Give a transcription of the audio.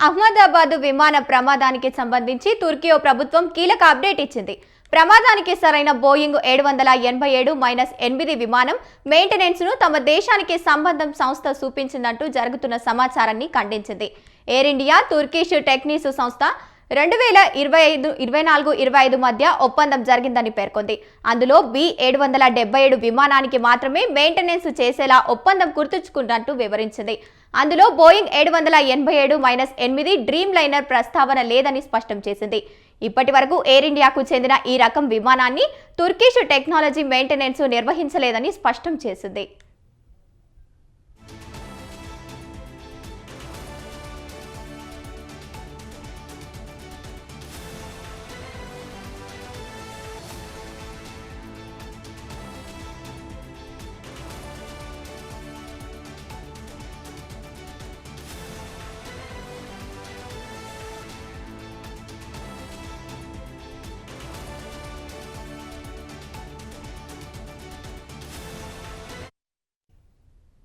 అహ్మదాబాద్ విమాన ప్రమాదానికి సంబంధించి తుర్కీ ప్రభుత్వం కీలక అప్డేట్ ఇచ్చింది. ప్రమాదానికి సరైన బోయింగ్ 787-8 విమానం మెయింటెనెన్స్ ను తమ దేశానికి సంబంధం సంస్థ చూపించిందంటూ జరుగుతున్న సమాచారాన్ని ఖండించింది. ఎయిర్ ఇండియా తుర్కిష్ టెక్నిస్ సంస్థ 2024-25 మధ్య ఒప్పందం జరిగిందని పేర్కొంది. అందులో B777 విమానానికి మాత్రమే మెయింటెనెన్స్ చేసేలా ఒప్పందం గుర్తుంచుకున్నట్టు వివరించింది. అందులో బోయింగ్ 787-8 డ్రీమ్ లైనర్ ప్రస్తావన లేదని స్పష్టం చేసింది. ఇప్పటి వరకు ఎయిర్ ఇండియాకు చెందిన ఈ రకం విమానాన్ని తుర్కిష్ టెక్నాలజీ మెయింటెనెన్స్ నిర్వహించలేదని స్పష్టం చేసింది.